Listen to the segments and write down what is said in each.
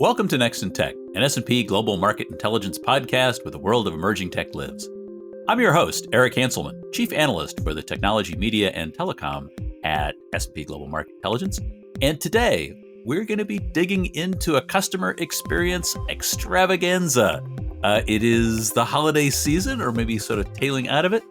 Welcome to Next in Tech, an S&P Global Market Intelligence podcast where the world of emerging tech lives. I'm your host, Eric Hanselman, Chief Analyst for the Technology, Media, and Telecom at S&P Global Market Intelligence. And today, we're going to be digging into a customer experience extravaganza. It is the holiday season, or maybe sort of tailing out of it,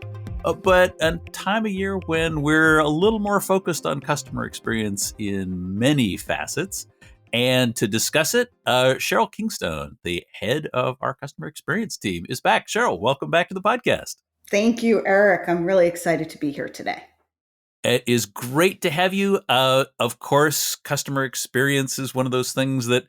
but a time of year when we're a little more focused on customer experience in many facets. And to discuss it, Sheryl Kingstone, the head of our customer experience team, is back. Sheryl, welcome back to the podcast. Thank you, Eric. I'm really excited to be here today. It is great to have you. Of course, customer experience is one of those things that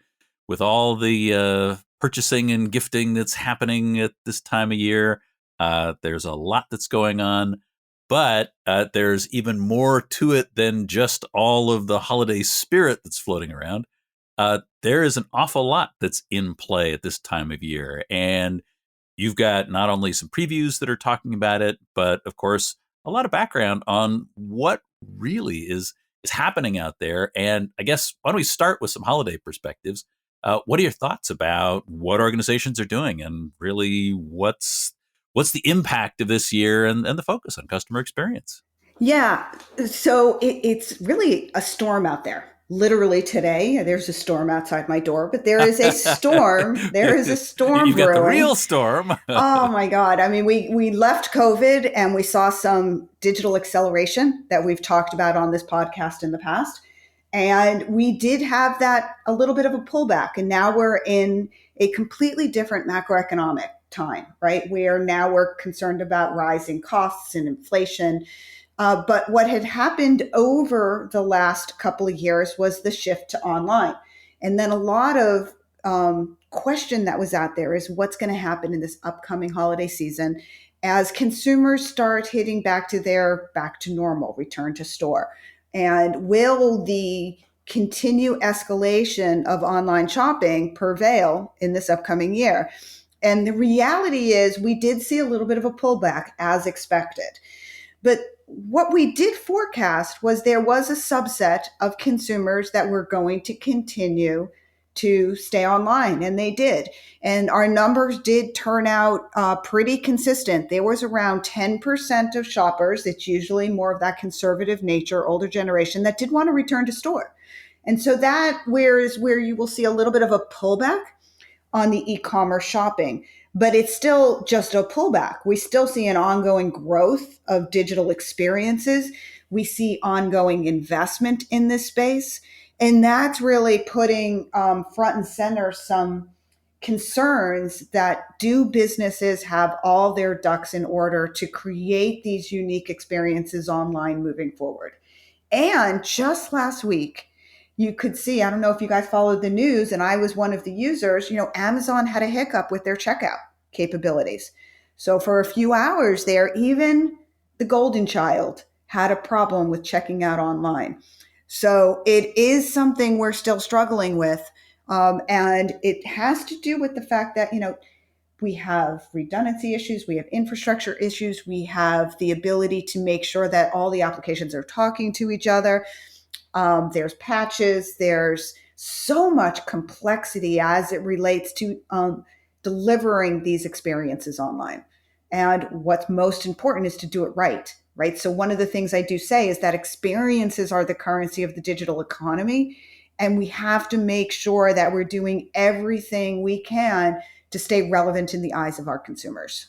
with all the purchasing and gifting that's happening at this time of year, there's a lot that's going on. But there's even more to it than just all of the holiday spirit that's floating around. There is an awful lot that's in play at this time of year. And you've got not only some previews that are talking about it, but of course, a lot of background on what really is happening out there. And I guess, why don't we start with some holiday perspectives? What are your thoughts about what organizations are doing and really what's the impact of this year and the focus on customer experience? Yeah, so it's really a storm out there. Literally today, there's a storm outside my door, but there is a storm. There is a storm You've got brewing. the real storm. Oh my God. I mean, we left COVID and we saw some digital acceleration that we've talked about on this podcast in the past. And we did have that a little bit of a pullback. And now we're in a completely different macroeconomic time, right? We're concerned about rising costs and inflation. But what had happened over the last couple of years was the shift to online. And then a lot of question that was out there is what's going to happen in this upcoming holiday season as consumers start hitting back to normal, return to store. And will the continued escalation of online shopping prevail in this upcoming year? And the reality is we did see a little bit of a pullback as expected. But what we did forecast was there was a subset of consumers that were going to continue to stay online, and they did. And our numbers did turn out pretty consistent. There was around 10% of shoppers, it's usually more of that conservative nature, older generation, that did want to return to store. And so that is where you will see a little bit of a pullback on the e-commerce shopping. But it's still just a pullback. We still see an ongoing growth of digital experiences. We see ongoing investment in this space. And that's really putting front and center some concerns that do businesses have all their ducks in order to create these unique experiences online moving forward. And just last week, you could see, I don't know if you guys followed the news, and I was one of the users, Amazon had a hiccup with their checkout capabilities. So for a few hours there, even the golden child had a problem with checking out online. So it is something we're still struggling with. And it has to do with the fact that, we have redundancy issues, we have infrastructure issues, we have the ability to make sure that all the applications are talking to each other. There's patches, there's so much complexity as it relates to delivering these experiences online. And what's most important is to do it right? So one of the things I do say is that experiences are the currency of the digital economy. And we have to make sure that we're doing everything we can to stay relevant in the eyes of our consumers.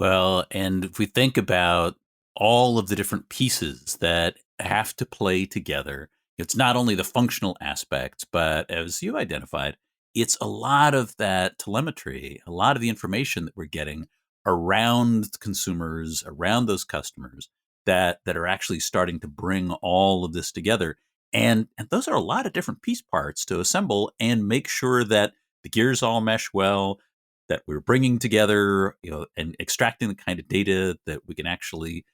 Well, and if we think about all of the different pieces that have to play together, it's not only the functional aspects, but as you identified, it's a lot of that telemetry, a lot of the information that we're getting around consumers, around those customers that are actually starting to bring all of this together. And those are a lot of different piece parts to assemble and make sure that the gears all mesh well, that we're bringing together, and extracting the kind of data that we can actually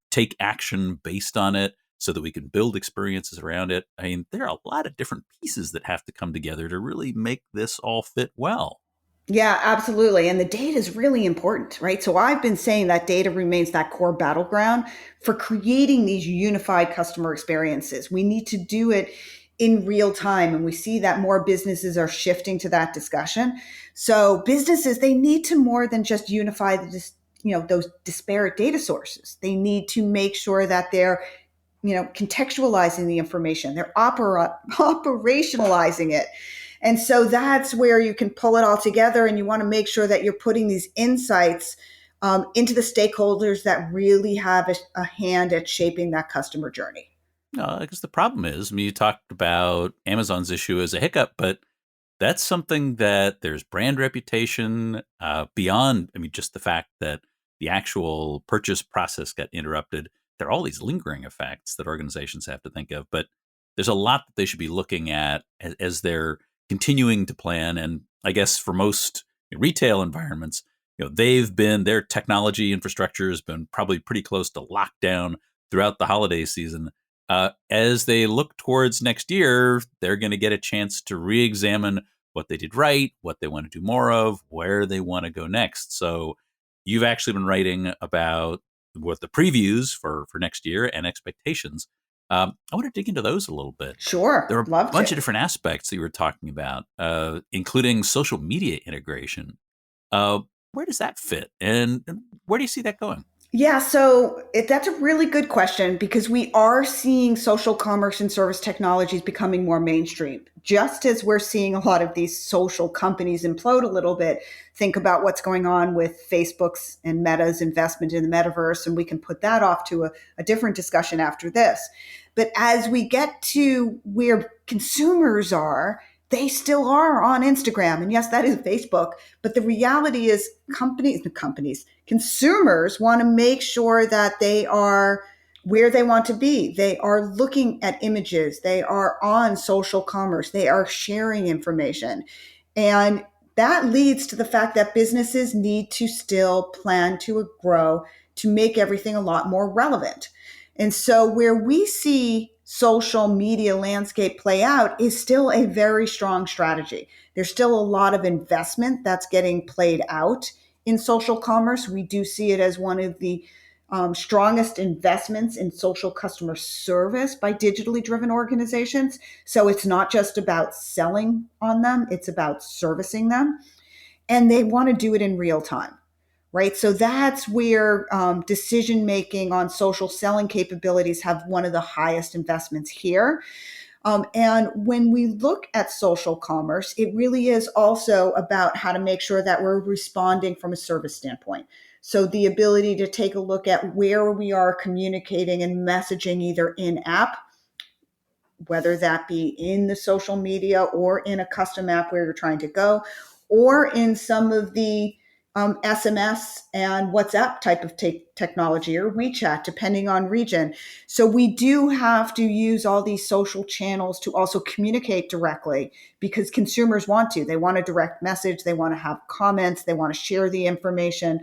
take action based on it so that we can build experiences around it. I mean, there are a lot of different pieces that have to come together to really make this all fit well. Yeah, absolutely. And the data is really important, right? So I've been saying that data remains that core battleground for creating these unified customer experiences. We need to do it in real time. And we see that more businesses are shifting to that discussion. So businesses, they need to more than just unify those disparate data sources. They need to make sure that they're contextualizing the information, they're operationalizing it. And so that's where you can pull it all together, and you want to make sure that you're putting these insights into the stakeholders that really have a hand at shaping that customer journey. No, because the problem is, I mean, you talked about Amazon's issue as a hiccup, but that's something that there's brand reputation beyond, I mean, just the fact that the actual purchase process got interrupted. There are all these lingering effects that organizations have to think of, but there's a lot that they should be looking at as they're continuing to plan. And I guess for most retail environments, their technology infrastructure has been probably pretty close to lockdown throughout the holiday season. As they look towards next year, they're going to get a chance to re-examine what they did right, what they want to do more of, where they want to go next. So you've actually been writing about what the previews for next year and expectations. I want to dig into those a little bit. Sure, There are a love bunch of to. different aspects that you were talking about, including social media integration. Where does that fit? And where do you see that going? Yeah, so that's a really good question, because we are seeing social commerce and service technologies becoming more mainstream. Just as we're seeing a lot of these social companies implode a little bit, think about what's going on with Facebook's and Meta's investment in the metaverse, and we can put that off to a different discussion after this. But as we get to where consumers are, they still are on Instagram. And yes, that is Facebook. But the reality is consumers want to make sure that they are where they want to be. They are looking at images. They are on social commerce. They are sharing information. And that leads to the fact that businesses need to still plan to grow to make everything a lot more relevant. And so where we see social media landscape play out is still a very strong strategy. There's still a lot of investment that's getting played out in social commerce. We do see it as one of the strongest investments in social customer service by digitally driven organizations. So it's not just about selling on them, it's about servicing them. And they want to do it in real time, right? So that's where decision making on social selling capabilities have one of the highest investments here. And when we look at social commerce, it really is also about how to make sure that we're responding from a service standpoint. So the ability to take a look at where we are communicating and messaging either in app, whether that be in the social media or in a custom app where you're trying to go, or in some of the SMS and WhatsApp type of technology, or WeChat, depending on region. So we do have to use all these social channels to also communicate directly, because consumers want to. They want a direct message. They want to have comments. They want to share the information.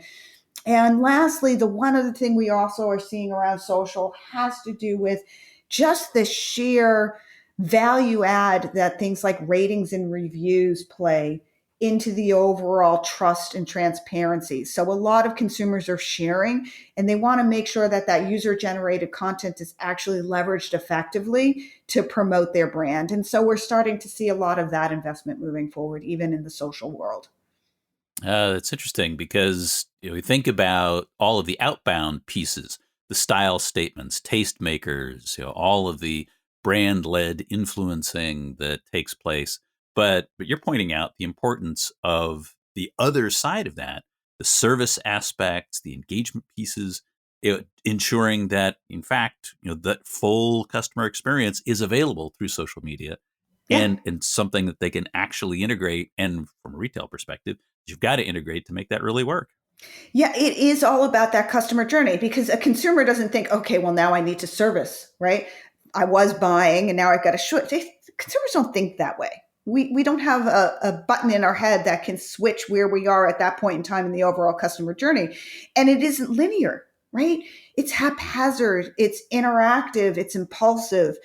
And lastly, the one other thing we also are seeing around social has to do with just the sheer value add that things like ratings and reviews play into the overall trust and transparency. So a lot of consumers are sharing, and they want to make sure that that user generated content is actually leveraged effectively to promote their brand. And so we're starting to see a lot of that investment moving forward, even in the social world. It's interesting because we think about all of the outbound pieces, the style statements, tastemakers, all of the brand-led influencing that takes place. But you're pointing out the importance of the other side of that, the service aspects, the engagement pieces, ensuring that, in fact, that full customer experience is available through social media, Yeah. and something that they can actually integrate. And from a retail perspective, you've got to integrate to make that really work. Yeah, it is all about that customer journey, because a consumer doesn't think, okay, well, now I need to service, right? I was buying and now I've got to switch. Consumers don't think that way. We don't have a button in our head that can switch where we are at that point in time in the overall customer journey. And it isn't linear, right? It's haphazard, it's interactive, it's impulsive.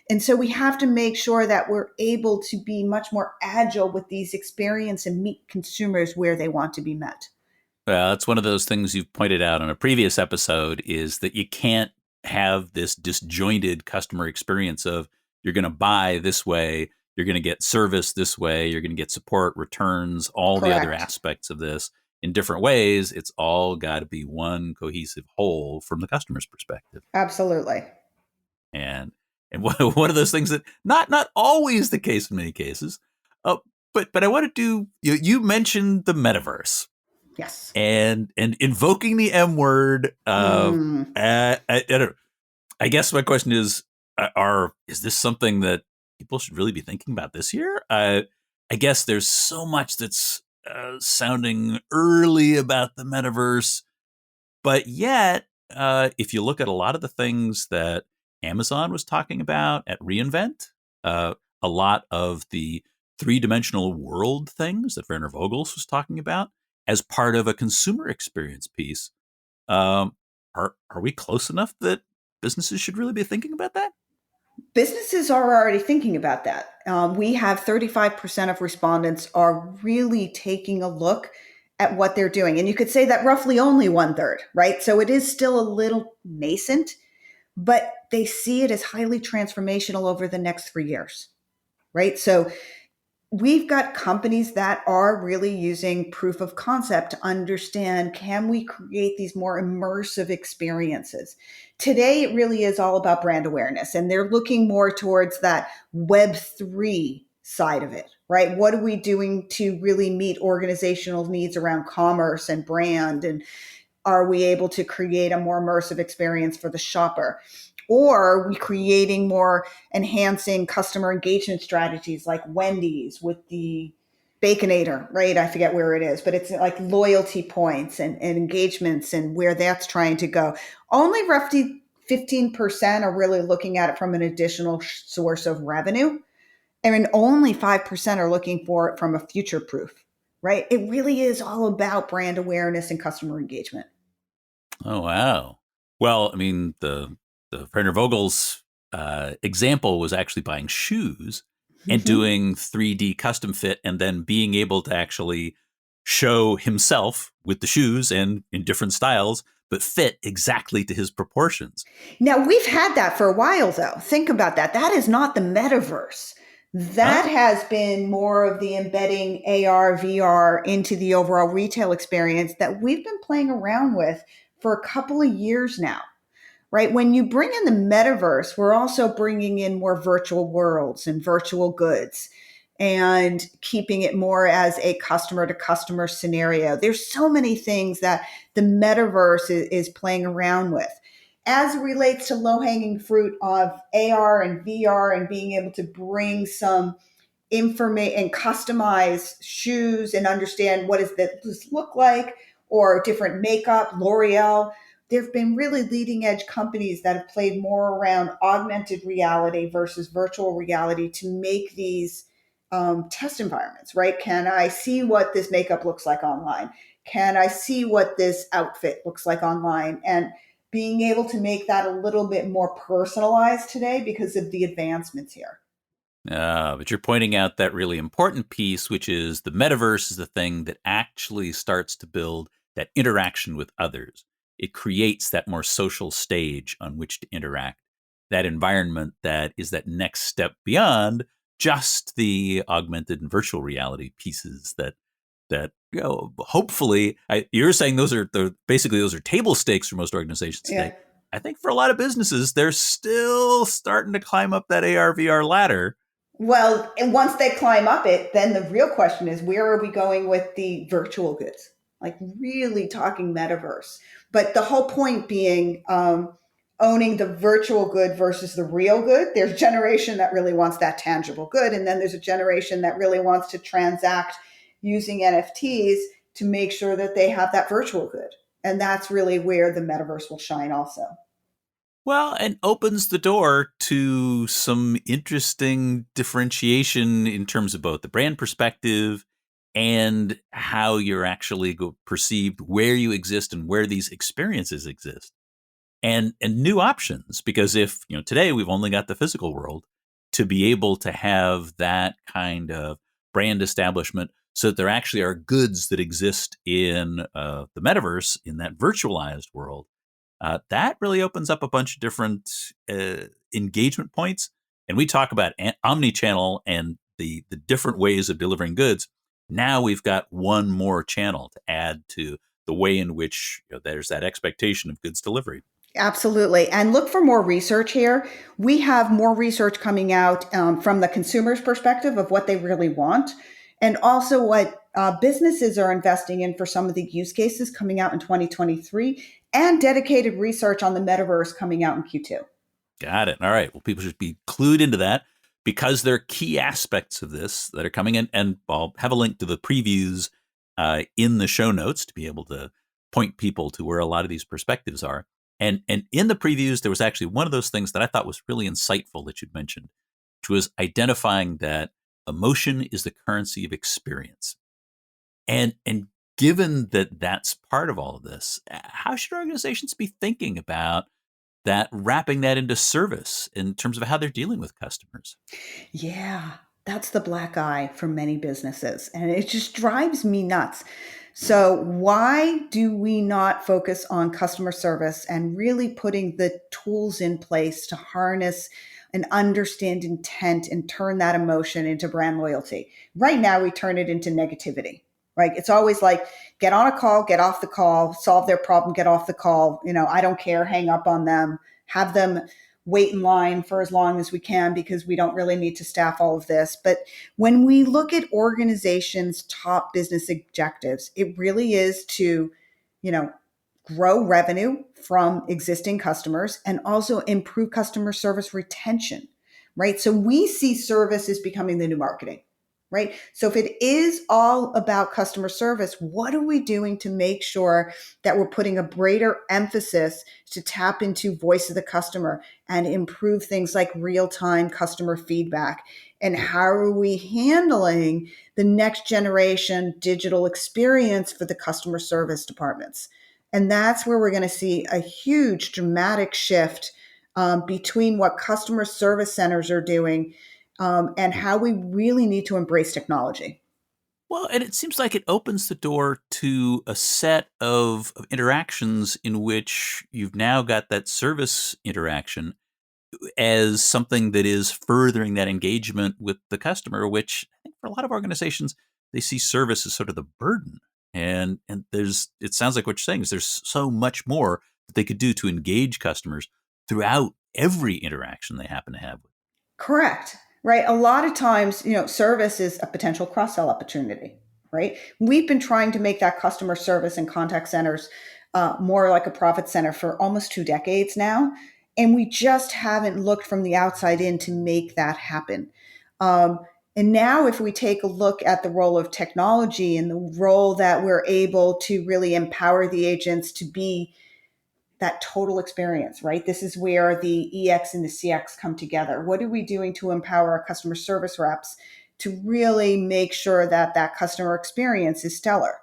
And so we have to make sure that we're able to be much more agile with these experience and meet consumers where they want to be met. Well, that's one of those things you've pointed out on a previous episode, is that you can't have this disjointed customer experience of You're going to buy this way. You're going to get service this way. You're going to get support, returns, all the other Correct. aspects of this in different ways. It's all got to be one cohesive whole from the customer's perspective. Absolutely. And one of those things that not always the case in many cases. Uh, but I want to do. You mentioned the metaverse Yes. and invoking the M word. Mm. I don't know. I guess my question is this something that people should really be thinking about this year? I guess there's so much that's sounding early about the metaverse, but yet, if you look at a lot of the things that Amazon was talking about at reInvent, a lot of the three-dimensional world things that Werner Vogels was talking about as part of a consumer experience piece, um, are we close enough that businesses should really be thinking about that? Businesses are already thinking about that. We have 35% of respondents are really taking a look at what they're doing. And you could say that roughly only one third, right? So it is still a little nascent, but they see it as highly transformational over the next 3 years, right? So we've got companies that are really using proof of concept to understand, can we create these more immersive experiences? Today it really is all about brand awareness, and they're looking more towards that web3 side of it, right? What are we doing to really meet organizational needs around commerce and brand, and are we able to create a more immersive experience for the shopper? Or are we creating more enhancing customer engagement strategies like Wendy's with the Baconator, right? I forget where it is, but it's like loyalty points and engagements and where that's trying to go. Only roughly 15% are really looking at it from an additional source of revenue. And only 5% are looking for it from a future proof, right? It really is all about brand awareness and customer engagement. Oh wow! Well, I mean the Werner Vogel's example was actually buying shoes and Mhm. doing 3D custom fit, and then being able to actually show himself with the shoes and in different styles, but fit exactly to his proportions. Now, we've had that for a while, though. Think about that. That is not the metaverse. That Oh, has been more of the embedding AR, VR into the overall retail experience that we've been playing around with for a couple of years now, right? When you bring in the metaverse, we're also bringing in more virtual worlds and virtual goods and keeping it more as a customer to customer scenario. There's so many things that the metaverse is playing around with. As it relates to low hanging fruit of AR and VR and being able to bring some information and customize shoes and understand what does this look like, or different makeup, L'Oreal. There have been really leading edge companies that have played more around augmented reality versus virtual reality to make these test environments, right? Can I see what this makeup looks like online? Can I see what this outfit looks like online? And being able to make that a little bit more personalized today because of the advancements here. but you're pointing out that really important piece, which is the metaverse is the thing that actually starts to build that interaction with others. It creates that more social stage on which to interact, that environment that is that next step beyond just the augmented and virtual reality pieces that hopefully you're saying basically those are table stakes for most organizations Yeah. today. I think for a lot of businesses, they're still starting to climb up that AR VR ladder. Well, and once they climb up it, then the real question is, where are we going with the virtual goods? Like really talking metaverse. But the whole point being owning the virtual good versus the real good. There's a generation that really wants that tangible good. And then there's a generation that really wants to transact using NFTs to make sure that they have that virtual good. And that's really where the metaverse will shine also. Well, and opens the door to some interesting differentiation in terms of both the brand perspective and how you're actually perceived, where you exist and where these experiences exist. And new options, because if today we've only got the physical world, to be able to have that kind of brand establishment so that there actually are goods that exist in the metaverse, in that virtualized world, that really opens up a bunch of different engagement points and we talk about omni-channel and the different ways of delivering goods. Now we've got one more channel to add to the way in which there's that expectation of goods delivery. Absolutely. And look for more research here. We have more research coming out from the consumer's perspective of what they really want, and also what businesses are investing in for some of the use cases coming out in 2023, and dedicated research on the metaverse coming out in Q2. Got it. All right. Well, people should be clued into that because there are key aspects of this that are coming in. And I'll have a link to the previews in the show notes to be able to point people to where a lot of these perspectives are. And in the previews, there was actually one of those things that I thought was really insightful that you'd mentioned, which was identifying that emotion is the currency of experience. And given that that's part of all of this, how should organizations be thinking about that, wrapping that into service in terms of how they're dealing with customers? Yeah, that's the black eye for many businesses, and it just drives me nuts. So, why do we not focus on customer service and really putting the tools in place to harness and understand intent and turn that emotion into brand loyalty? Right now, we turn it into negativity, right? It's always like, get on a call, get off the call, solve their problem, get off the call. I don't care, hang up on them, have them wait in line for as long as we can because we don't really need to staff all of this. But when we look at organizations' top business objectives, it really is to, you know, grow revenue from existing customers and also improve customer service retention, right? So we see service as becoming the new marketing, right? So if it is all about customer service, what are we doing to make sure that we're putting a greater emphasis to tap into voice of the customer and improve things like real-time customer feedback? And how are we handling the next generation digital experience for the customer service departments? And that's where we're going to see a huge dramatic shift between what customer service centers are doing and how we really need to embrace technology. Well, and it seems like it opens the door to a set of interactions in which you've now got that service interaction as something that is furthering that engagement with the customer, which I think for a lot of organizations, they see service as sort of the burden. And it sounds like what you're saying is there's so much more that they could do to engage customers throughout every interaction they happen to have. Correct. Right. A lot of times, service is a potential cross sell opportunity. Right. We've been trying to make that customer service and contact centers more like a profit center for almost 2 decades now. And we just haven't looked from the outside in to make that happen. Um, and now, if we take a look at the role of technology and the role that we're able to really empower the agents to be that total experience, right? This is where the EX and the CX come together. What are we doing to empower our customer service reps to really make sure that that customer experience is stellar?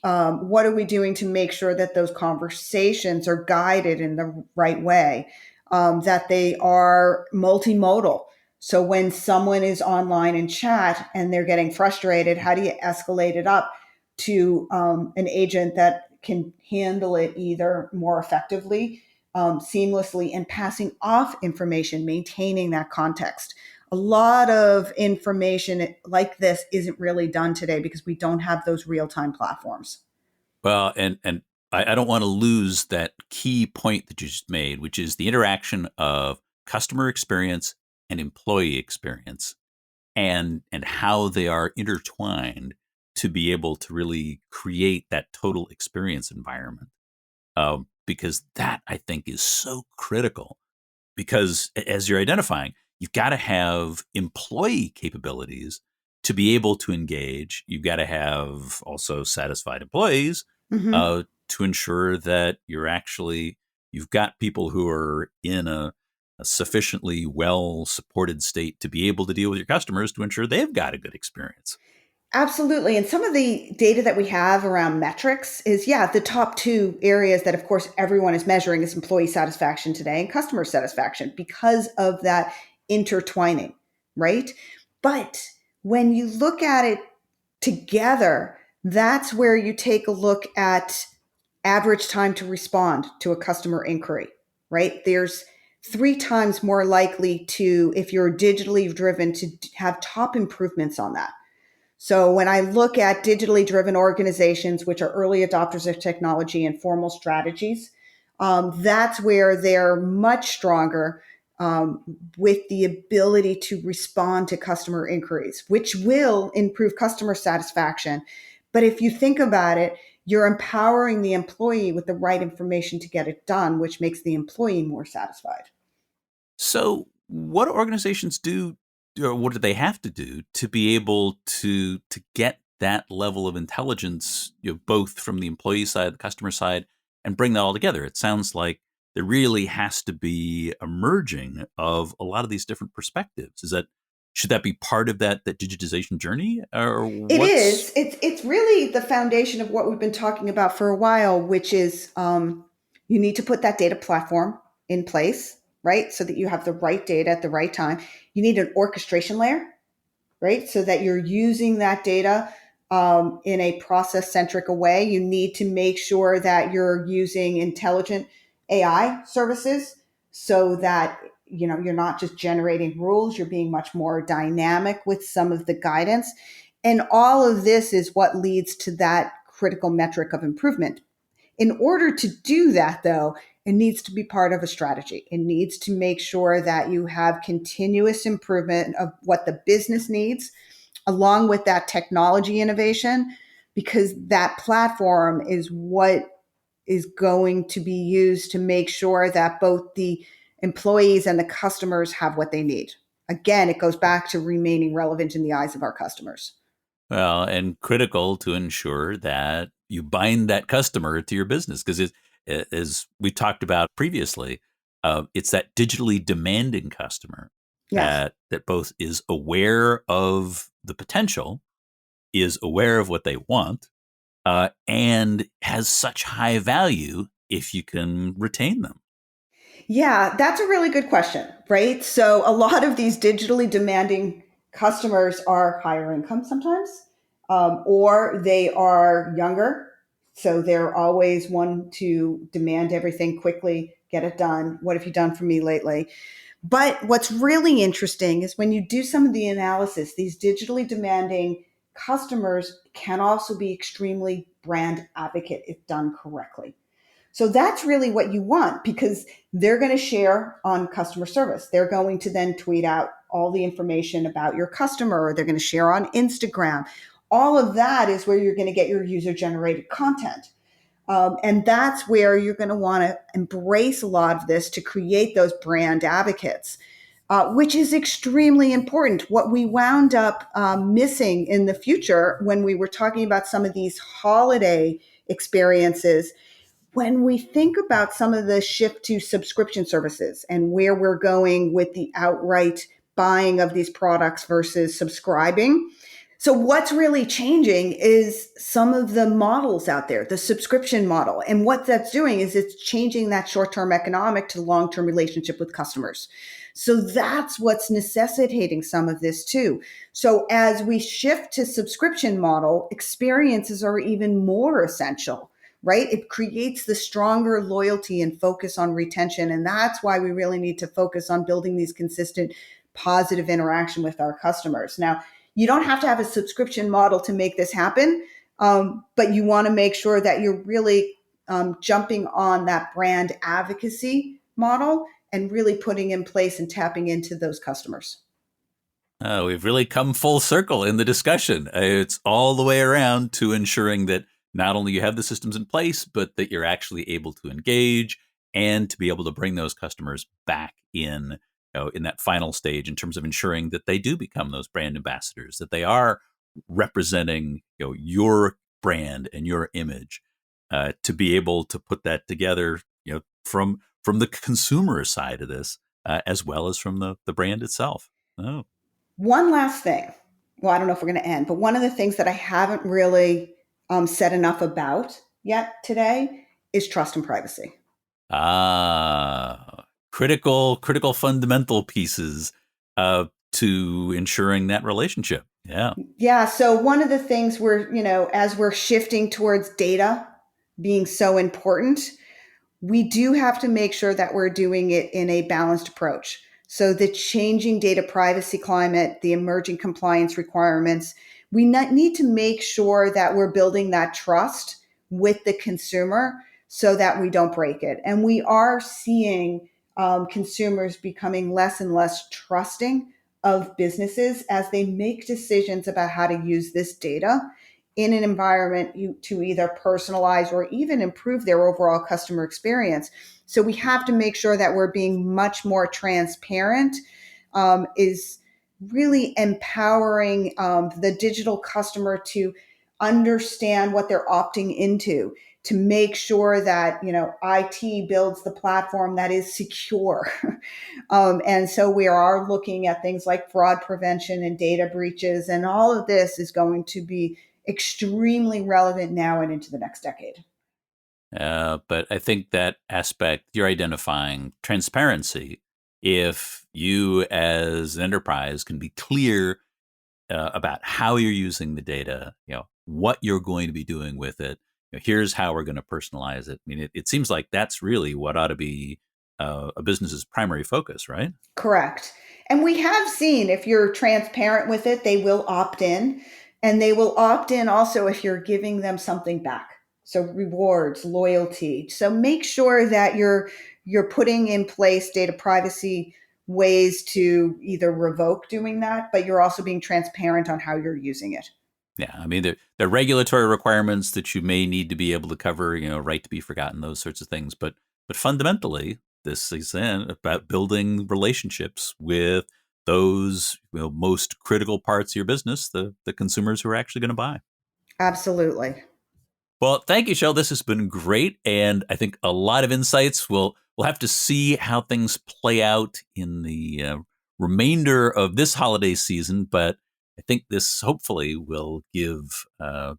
What are we doing to make sure that those conversations are guided in the right way, that they are multimodal? So when someone is online in chat and they're getting frustrated, how do you escalate it up to an agent that can handle it either more effectively, seamlessly, and passing off information, maintaining that context? A lot of information like this isn't really done today because we don't have those real-time platforms. Well, and I don't want to lose that key point that you just made, which is the interaction of customer experience and employee experience, and how they are intertwined to be able to really create that total experience environment. Because that I think is so critical. Because as you're identifying, you've got to have employee capabilities to be able to engage. You've got to have also satisfied employees Mm-hmm. to ensure that you've got people who are in a sufficiently well supported state to be able to deal with your customers to ensure they've got a good experience. Absolutely. And some of the data that we have around metrics is, yeah, the top two areas that, of course, everyone is measuring is employee satisfaction today and customer satisfaction because of that intertwining, right? But when you look at it together, that's where you take a look at average time to respond to a customer inquiry, right? There's three times more likely to, if you're digitally driven, to have top improvements on that. So when I look at digitally driven organizations, which are early adopters of technology and formal strategies, that's where they're much stronger with the ability to respond to customer inquiries, which will improve customer satisfaction. But if you think about it, you're empowering the employee with the right information to get it done, which makes the employee more satisfied. So, what do organizations do, or what do they have to do to be able to get that level of intelligence, both from the employee side, the customer side, and bring that all together? It sounds like there really has to be a merging of a lot of these different perspectives. Is that should that be part of that digitization journey, or It what's? is. It's really the foundation of what we've been talking about for a while, which is you need to put that data platform in place, right? So that you have the right data at the right time. You need an orchestration layer, right? So that you're using that data in a process centric way. You need to make sure that you're using intelligent AI services so that you're not just generating rules, you're being much more dynamic with some of the guidance. And all of this is what leads to that critical metric of improvement. In order to do that, though, it needs to be part of a strategy. It needs to make sure that you have continuous improvement of what the business needs, along with that technology innovation, because that platform is what is going to be used to make sure that both the employees and the customers have what they need. Again, it goes back to remaining relevant in the eyes of our customers. Well, and critical to ensure that you bind that customer to your business because, as we talked about previously, it's that digitally demanding customer Yes. that both is aware of the potential, is aware of what they want, and has such high value if you can retain them. Yeah, that's a really good question, right? So a lot of these digitally demanding customers are higher income sometimes, or they are younger. So they're always one to demand everything quickly, get it done. What have you done for me lately? But what's really interesting is when you do some of the analysis, these digitally demanding customers can also be extremely brand advocate if done correctly. So that's really what you want because they're going to share on customer service. They're going to then tweet out all the information about your customer, or they're going to share on Instagram. All of that is where you're going to get your user generated content. And that's where you're going to want to embrace a lot of this to create those brand advocates, which is extremely important. What we wound up missing in the future when we were talking about some of these holiday experiences, when we think about some of the shift to subscription services and where we're going with the outright buying of these products versus subscribing. So, what's really changing is some of the models out there, the subscription model. And what that's doing is it's changing that short term economic to long term relationship with customers. So, that's what's necessitating some of this too. So, as we shift to subscription model, experiences are even more essential, right? It creates the stronger loyalty and focus on retention. And that's why we really need to focus on building these consistent positive interaction with our customers. Now, you don't have to have a subscription model to make this happen, but you want to make sure that you're really jumping on that brand advocacy model and really putting in place and tapping into those customers. We've really come full circle in the discussion. It's all the way around to ensuring that not only you have the systems in place, but that you're actually able to engage and to be able to bring those customers back in, in that final stage in terms of ensuring that they do become those brand ambassadors, that they are representing, your brand and your image, to be able to put that together, from the consumer side of this, as well as from the brand itself. Oh. One last thing. Well, I don't know if we're going to end, but one of the things that I haven't really said enough about yet today is trust and privacy. Critical fundamental pieces to ensuring that relationship. Yeah. Yeah. So one of the things as we're shifting towards data being so important, we do have to make sure that we're doing it in a balanced approach. So the changing data privacy climate, the emerging compliance requirements, we need to make sure that we're building that trust with the consumer so that we don't break it. And we are seeing consumers becoming less and less trusting of businesses as they make decisions about how to use this data in an environment to either personalize or even improve their overall customer experience. So we have to make sure that we're being much more transparent, is really empowering the digital customer to understand what they're opting into, to make sure that IT builds the platform that is secure. And so we are looking at things like fraud prevention and data breaches, and all of this is going to be extremely relevant now and into the next decade. But I think that aspect, you're identifying transparency. If you as an enterprise can be clear about how you're using the data, what you're going to be doing with it, here's how we're going to personalize it. I mean, it seems like that's really what ought to be a business's primary focus, right? Correct. And we have seen if you're transparent with it, they will opt in. And they will opt in also if you're giving them something back. So rewards, loyalty. So make sure that you're putting in place data privacy ways to either revoke doing that, but you're also being transparent on how you're using it. Yeah, I mean, there are regulatory requirements that you may need to be able to cover, right to be forgotten, those sorts of things. But fundamentally, this is about building relationships with those most critical parts of your business, the consumers who are actually going to buy. Absolutely. Well, thank you, Sheryl. This has been great, and I think a lot of insights. We'll have to see how things play out in the remainder of this holiday season, but I think this hopefully will give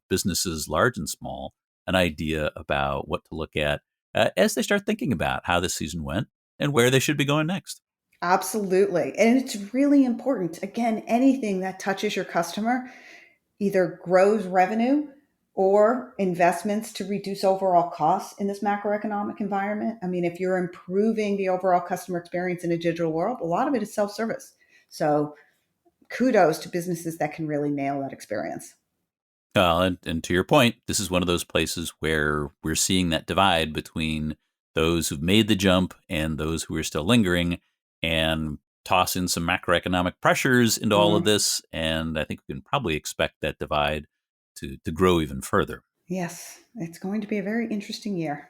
businesses large and small an idea about what to look at as they start thinking about how this season went and where they should be going next. Absolutely. And it's really important. Again, anything that touches your customer either grows revenue or investments to reduce overall costs in this macroeconomic environment. I mean, if you're improving the overall customer experience in a digital world, a lot of it is self-service. So kudos to businesses that can really nail that experience. And to your point, this is one of those places where we're seeing that divide between those who've made the jump and those who are still lingering, and toss in some macroeconomic pressures into all of this. And I think we can probably expect that divide to grow even further. Yes, it's going to be a very interesting year.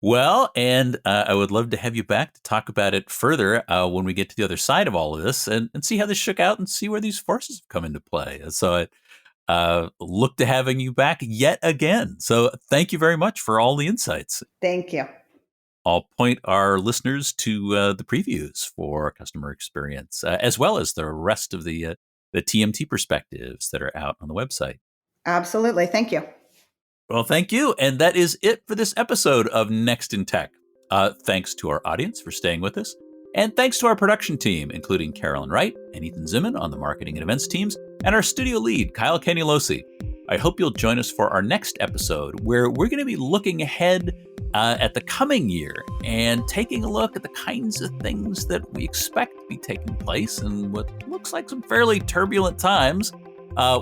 Well, and I would love to have you back to talk about it further when we get to the other side of all of this and see how this shook out and see where these forces have come into play. So I look to having you back yet again. So thank you very much for all the insights. Thank you. I'll point our listeners to the previews for customer experience, as well as the rest of the TMT perspectives that are out on the website. Absolutely. Thank you. Well, thank you. And that is it for this episode of Next in Tech. Thanks to our audience for staying with us. And thanks to our production team, including Carolyn Wright and Ethan Zimmern on the marketing and events teams, and our studio lead, Kyle Canilosi. I hope you'll join us for our next episode, where we're going to be looking ahead at the coming year and taking a look at the kinds of things that we expect to be taking place in what looks like some fairly turbulent times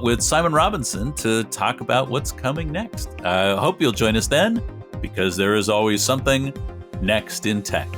with Simon Robinson to talk about what's coming next. I hope you'll join us then, because there is always something next in tech.